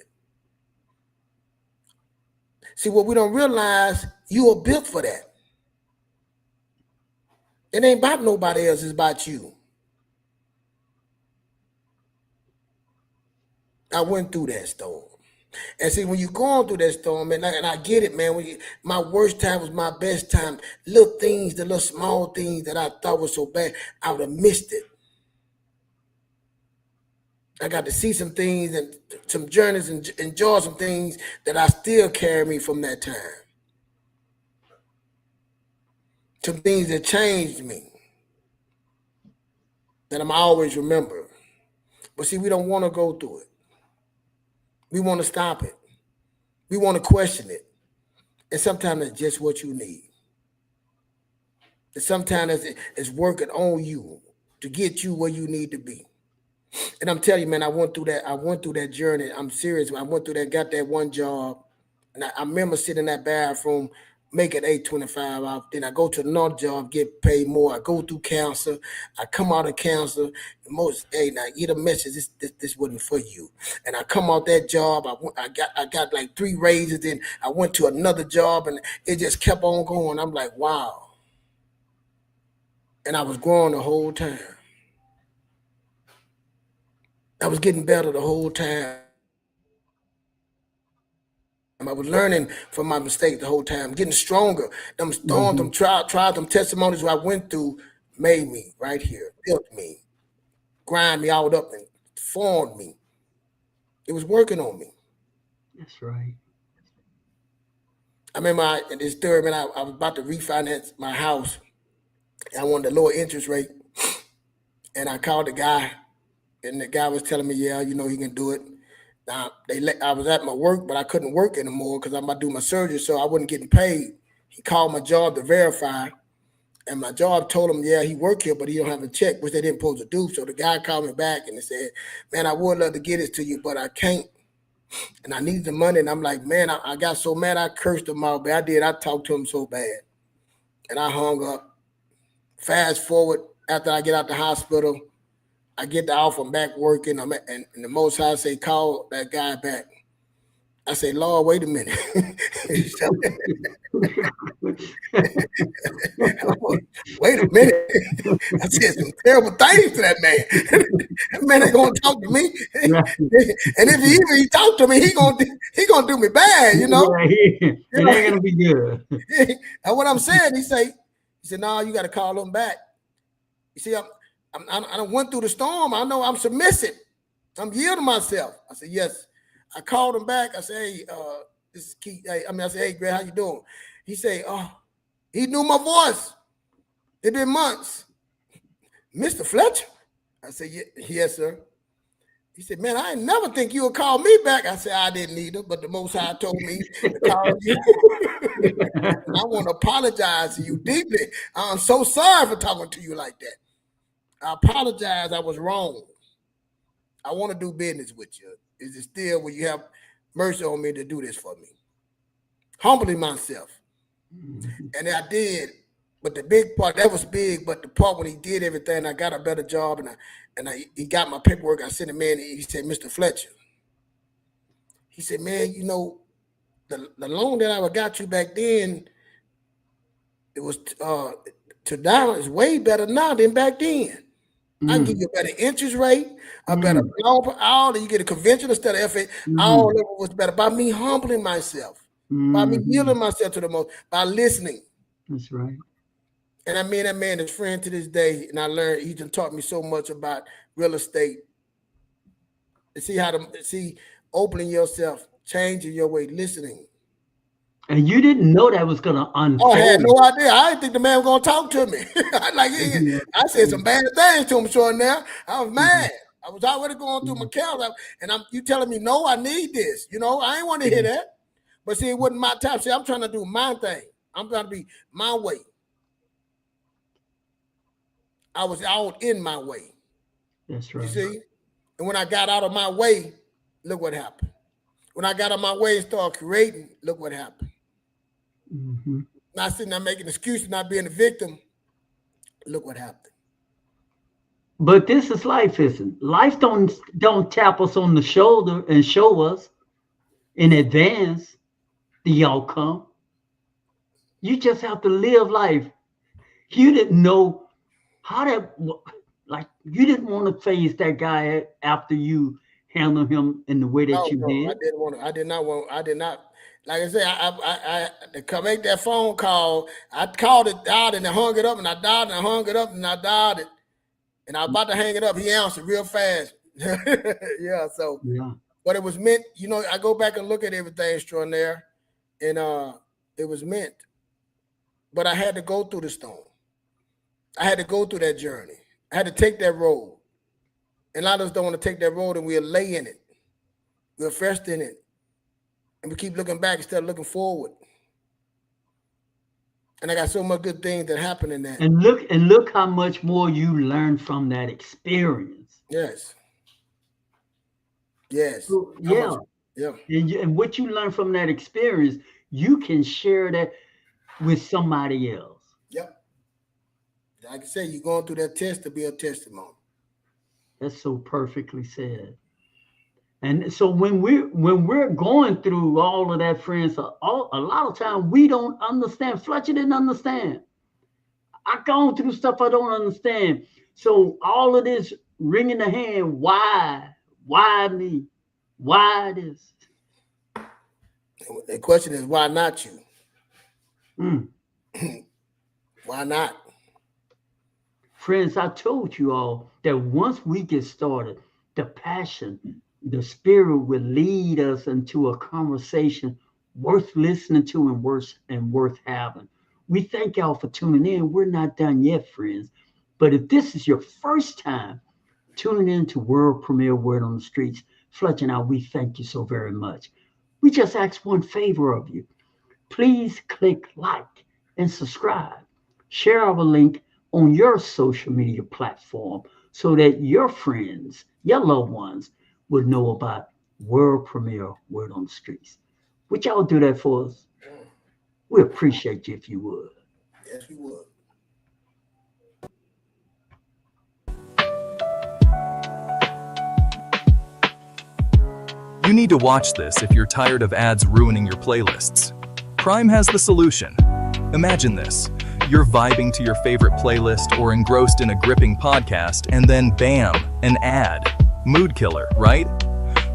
See, what we don't realize, you are built for that. It ain't about nobody else, it's about you. I went through that storm. And see, when you're going through that storm, and I get it, man. My worst time was my best time. Little things, the little small things that I thought was so bad, I would have missed it. I got to see some things and some journeys and enjoy some things that I still carry me from that time. Some things that changed me that I'm always remember. But see, we don't want to go through it. We want to stop it. We want to question it. And sometimes it's just what you need. And sometimes it's working on you to get you where you need to be. And I'm telling you, man, I went through that journey. I'm serious. I went through that, got that one job. And I remember sitting in that bathroom, making $8.25 out. Then I go to another job, get paid more. I go through cancer. I come out of cancer. Now get a message. This wasn't for you. And I come out that job. I got like 3 raises. Then I went to another job, and it just kept on going. I'm like, wow. And I was growing the whole time. I was getting better the whole time. I was learning from my mistakes the whole time, getting stronger. Them storms, them trials, them testimonies I went through made me right here, built me, grind me all up and formed me. It was working on me. That's right. I remember in this story, man, I was about to refinance my house. I wanted a lower interest rate. And I called the guy, and the guy was telling me, yeah, you know, he can do it. Now, I was at my work, but I couldn't work anymore because I'm about to do my surgery, so I wasn't getting paid. He called my job to verify, and my job told him, yeah, he work here, but he don't have a check, which they didn't supposed to do. So the guy called me back and he said, man, I would love to get this to you, but I can't. And I need the money. And I'm like, man, I got so mad, I cursed him out, but I talked to him so bad. And I hung up. Fast forward, after I get out the hospital, I get the offer, I'm back working, and the Most High say, call that guy back. I say, Lord, wait a minute. Wait a minute. I said some terrible things to that man. That man ain't gonna talk to me. And if he talk to me, he gonna do me bad, you know. Yeah, it ain't gonna be good. And what I'm saying, he said, no, you gotta call him back. You see, I went through the storm. I know I'm submissive. I'm yielding myself. I said, yes. I called him back. I said, hey, this is Keith. I said, hey, Greg, how you doing? He said, oh, he knew my voice. It been months. Mr. Fletcher? I said, yes, sir. He said, man, I never think you would call me back. I said, I didn't either, but the Most High told me to call you. I want to apologize to you deeply. I'm so sorry for talking to you like that. I apologize. I was wrong. I want to do business with you. Is it still will you have mercy on me to do this for me? Humbling myself. And I did. But the big part, that was big. But the part when he did everything, I got a better job and he got my paperwork. I sent him in. He said, Mr. Fletcher. He said, man, you know, the loan that I got you back then, it was to now is way better now than back then. I can give you a better interest rate, a better loan, all you get a conventional instead of FA. All of it was better by me humbling myself, by me yielding myself to the Most, by listening. That's right. And I mean that man is friend to this day, and I learned he just taught me so much about real estate. And see opening yourself, changing your way, listening. And you didn't know that was gonna unfold. Oh, I had no idea. I didn't think the man was gonna talk to me. I said some bad things to him short now. I was mad. I was already going through my calendar, and you telling me no, I need this. You know, I ain't want to hear that. But see, it wasn't my time. See, I'm trying to do my thing. I'm trying to be my way. I was out in my way. That's right. You see? And when I got out of my way, look what happened. When I got out of my way and started creating, look what happened. Not sitting there making excuses, not being a victim. Look what happened. But this is life, isn't it? Life don't tap us on the shoulder and show us in advance the outcome. You just have to live life. You didn't know how that, like, you didn't want to face that guy after you handled him in the way that you did. I did not. Like I said, I to make that phone call, I called it, dialed it, and hung it up, and I dialed it, and I hung it up, and I dialed it. And I was about to hang it up. He answered real fast. Yeah, so. Yeah. But it was meant, you know, I go back and look at everything extraordinary, and it was meant. But I had to go through the storm. I had to go through that journey. I had to take that road. And a lot of us don't want to take that road, and we'll lay in it. We're first in it. And we keep looking back instead of looking forward. And I got so much good things that happen in that. And look how much more you learned from that experience. Yes. Yes. So, yeah. Yeah. And what you learn from that experience, you can share that with somebody else. Yep. Like I say, you're going through that test to be a testimony. That's so perfectly said. And so when we're going through all of that, friends, a lot of time we don't understand. Fletcher didn't understand. I've gone through stuff I don't understand. So all of this wringing the hand, why me? Why this? The question is, why not you? Mm. Why not? Friends, I told you all that once we get started, the passion, the spirit will lead us into a conversation worth listening to and worth having. We thank y'all for tuning in. We're not done yet, friends. But if this is your first time tuning in to World Premiere Word on the Streets, Fletcher and I, we thank you so very much. We just ask one favor of you. Please click like and subscribe. Share our link on your social media platform so that your friends, your loved ones would know about World Premiere Word on the Streets. Would y'all do that for us? We appreciate you if you would. Yes, we would. You need to watch this if you're tired of ads ruining your playlists. Prime has the solution. Imagine this. You're vibing to your favorite playlist or engrossed in a gripping podcast, and then bam, an ad. Mood killer, right?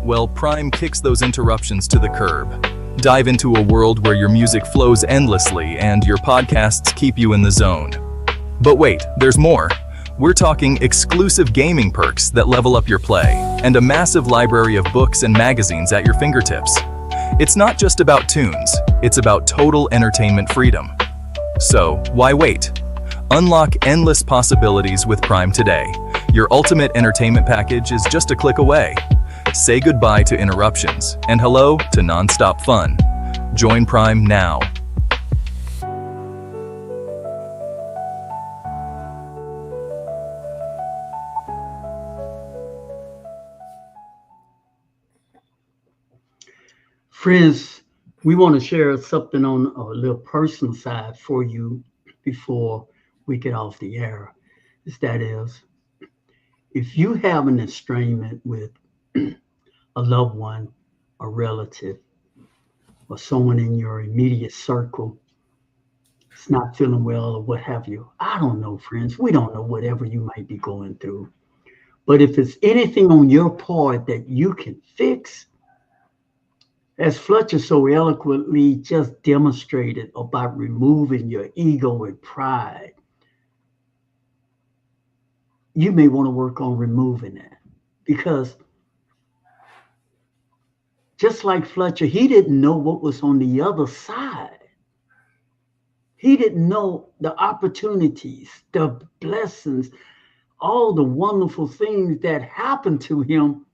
Well, Prime kicks those interruptions to the curb. Dive into a world where your music flows endlessly and your podcasts keep you in the zone. But wait, there's more. We're talking exclusive gaming perks that level up your play, and a massive library of books and magazines at your fingertips. It's not just about tunes, it's about total entertainment freedom. So, why wait? Unlock endless possibilities with Prime today. Your ultimate entertainment package is just a click away. Say goodbye to interruptions, and hello to non-stop fun. Join Prime now. Friends, we want to share something on a little personal side for you before we get off the air. That is, if you have an estrangement with a loved one, a relative, or someone in your immediate circle is not feeling well or what have you, I don't know, friends. We don't know whatever you might be going through. But if it's anything on your part that you can fix, as Fletcher so eloquently just demonstrated about removing your ego and pride, you may want to work on removing that. Because just like Fletcher, he didn't know what was on the other side. He didn't know the opportunities, the blessings, all the wonderful things that happened to him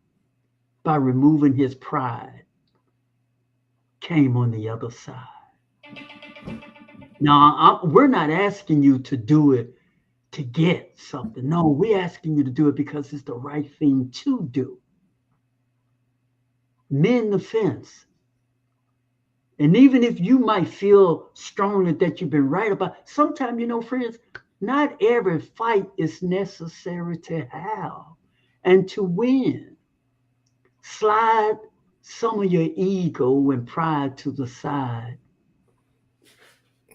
by removing his pride came on the other side. Now, we're not asking you to do it to get something. No, we're asking you to do it because it's the right thing to do. Mend the fence. And even if you might feel strongly that you've been right about, sometimes, friends, not every fight is necessary to have and to win. Slide some of your ego and pride to the side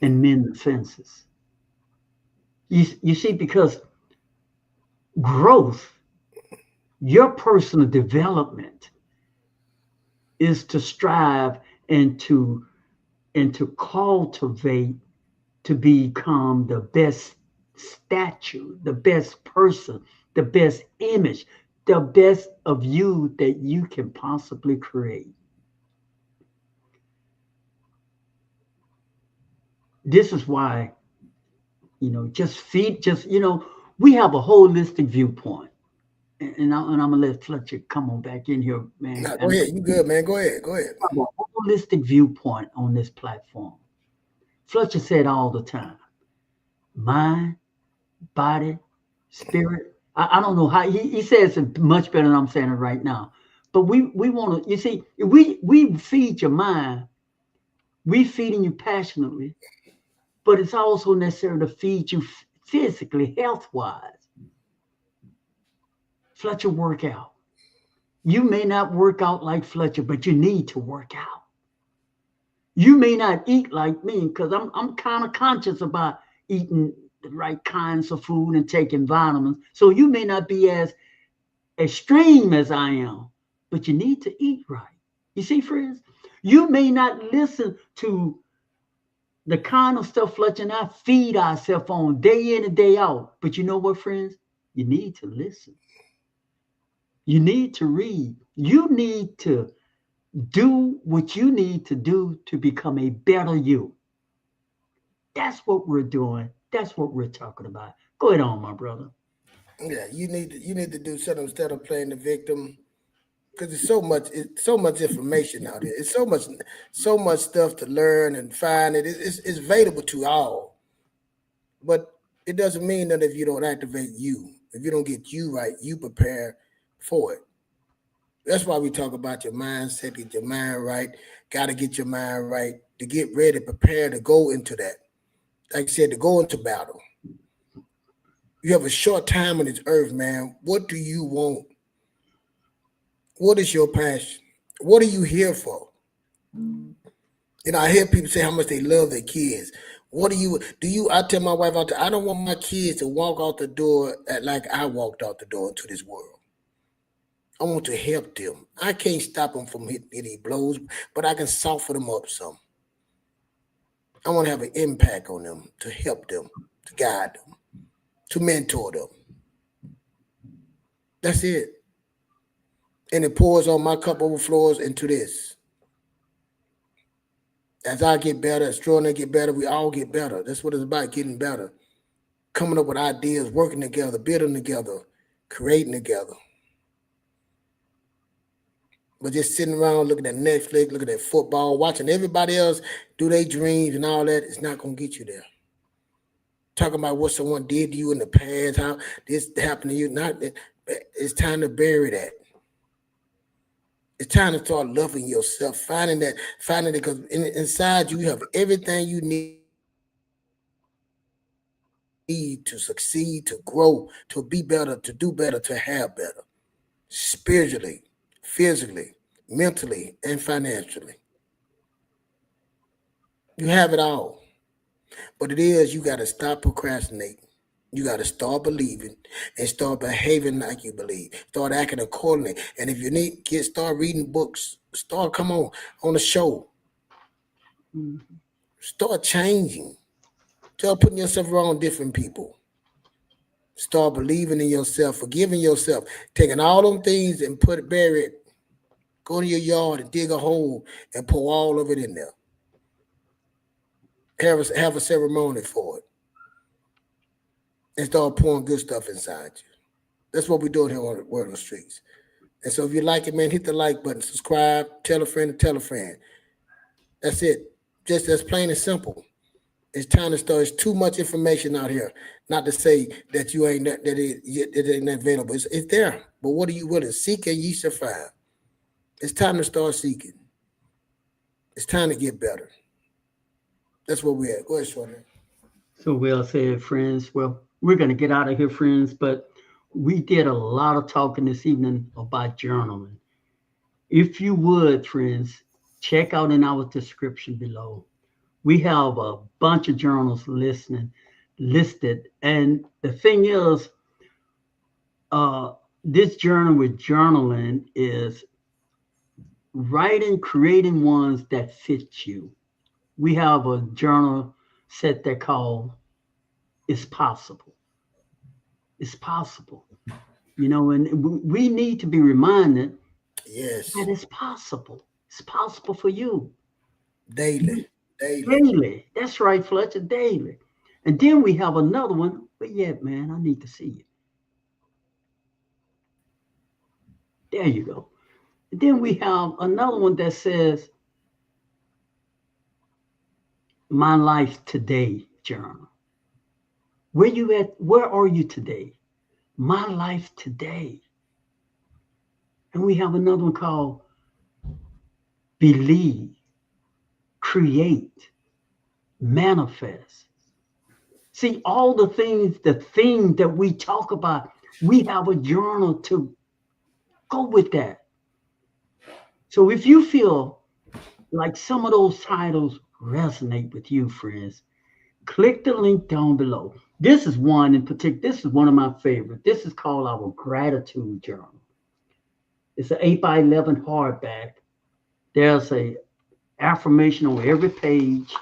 and mend the fences. You see, because growth, your personal development is to strive and to cultivate to become the best statue, the best person, the best image, the best of you that you can possibly create. This is why, we have a holistic viewpoint. And I'm gonna let Fletcher come on back in here, man. Go ahead, you good, man. Go ahead. A holistic viewpoint on this platform. Fletcher said all the time, mind, body, spirit. I don't know how he says it much better than I'm saying it right now. But we want to, you see, we feed your mind, we feeding you passionately, but it's also necessary to feed you physically, health-wise. Fletcher work out. You may not work out like Fletcher, but you need to work out. You may not eat like me because I'm kind of conscious about eating the right kinds of food and taking vitamins. So you may not be as extreme as I am, but you need to eat right. You see, friends, you may not listen to the kind of stuff Fletcher and I feed ourselves on day in and day out. But you know what, friends? You need to listen. You need to read. You need to do what you need to do to become a better you. That's what we're doing. That's what we're talking about. Go ahead on, my brother. Yeah, you need to do something instead of playing the victim. Because it's so much information out there. It's so much stuff to learn and find. It's available to all. But it doesn't mean that if you don't activate you, if you don't get you right, you prepare for it. That's why we talk about your mindset, get your mind right, gotta get your mind right to get ready, prepare to go into that. Like I said, to go into battle. You have a short time on this earth, man. What do you want? What is your passion? What are you here for? I hear people say how much they love their kids. What do? I tell my wife out there, I don't want my kids to walk out the door like I walked out the door into this world. I want to help them. I can't stop them from hitting any blows, but I can soften them up some. I want to have an impact on them, to help them, to guide them, to mentor them. That's it. And it pours on my cup overflows into this. As I get better, as Jordan get better, we all get better. That's what it's about, getting better. Coming up with ideas, working together, building together, creating together. But just sitting around looking at Netflix, looking at football, watching everybody else do their dreams and all that, it's not going to get you there. Talking about what someone did to you in the past, how this happened to you. It's time to bury that. It's time to start loving yourself, finding it, because inside you have everything you need to succeed, to grow, to be better, to do better, to have better. Spiritually, physically, mentally, and financially. You have it all. But you got to stop procrastinating. You got to start believing and start behaving like you believe. Start acting accordingly. And if you start reading books. Come on a show. Start changing. Start putting yourself around different people. Start believing in yourself, forgiving yourself, taking all them things and bury it. Go to your yard and dig a hole and pour all of it in there. Have a ceremony for it. And start pouring good stuff inside you. That's what we're doing here on the Word on the Streets. And so if you like it, man, hit the like button, subscribe, tell a friend, and tell a friend. That's it. Just as plain and simple. It's time to start. There's too much information out here. Not to say that you ain't that it ain't available. It's there. But what are you willing? Seek and ye shall find. It's time to start seeking. It's time to get better. That's where we're at. Go ahead, Shorty. So well said, friends. Well, we're going to get out of here, friends, but we did a lot of talking this evening about journaling. If you would, friends, check out in our description below. We have a bunch of journals listed. And the thing is, this journal with journaling is creating ones that fit you. We have a journal set that called It's Possible. It's possible. And we need to be reminded that it's possible. It's possible for you. Daily. That's right, Fletcher, daily. And then we have another one, but yet, man, I need to see you. There you go. And then we have another one that says, My Life Today Journal. Where you at? Where are you today? My life today. And we have another one called Believe, Create, Manifest. See, all the things that we talk about, we have a journal to go with that. So if you feel like some of those titles resonate with you, friends, click the link down below. This is one in particular. This is one of my favorites. This is called our gratitude journal. It's an 8x11 hardback. There's a affirmation on every page.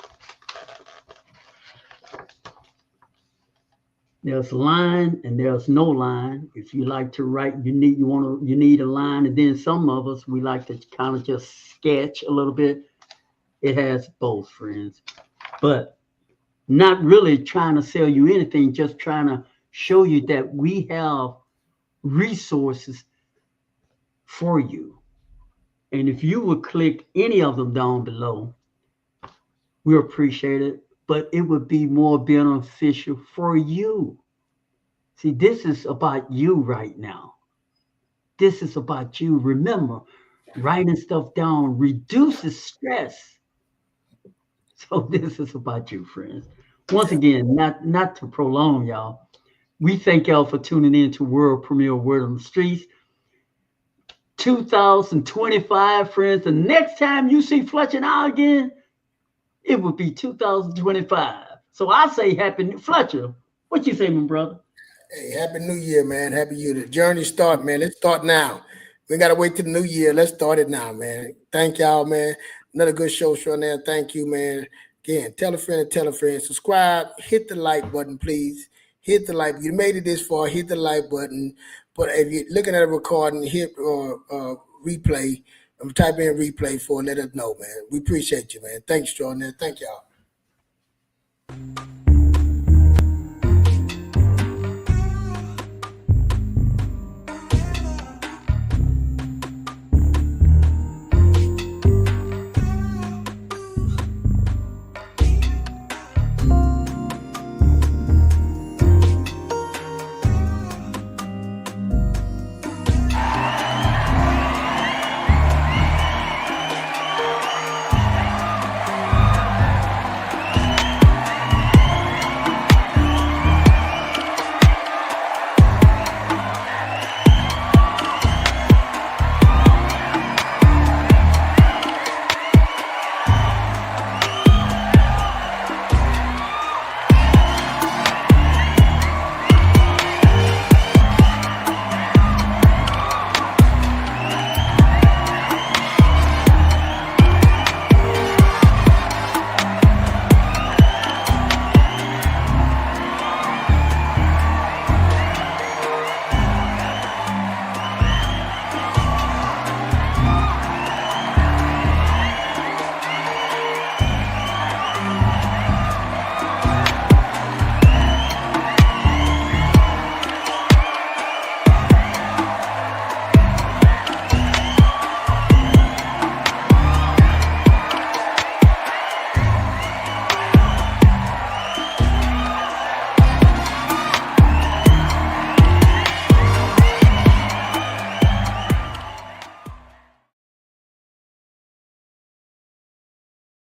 There's line and there's no line. If you like to write, you need a line, and then some of us we like to kind of just sketch a little bit. It has both, friends, but not really trying to sell you anything, just trying to show you that we have resources for you. And if you would click any of them down below, we appreciate it, but it would be more beneficial for you. See, this is about you right now. This is about you. Remember, writing stuff down reduces stress. So this is about you, friends. Once again, not to prolong y'all, we thank y'all for tuning in to World Premiere Word on the Streets 2025, friends. The next time you see Fletcher and I again, it will be 2025. So I say happy new Fletcher. What you say, my brother? Hey, happy new year, man. Happy year. The journey start, man. Let's start now. We got to wait till the new year. Let's start it now, man. Thank y'all, man. Another good show, there. Thank you, man. Again, tell a friend and tell a friend. Subscribe. Hit the like button, please. Hit the like. You made it this far. Hit the like button. But if you're looking at a recording, hit replay. Type in replay for it. Let us know, man. We appreciate you, man. Thanks, Jordan. Thank y'all.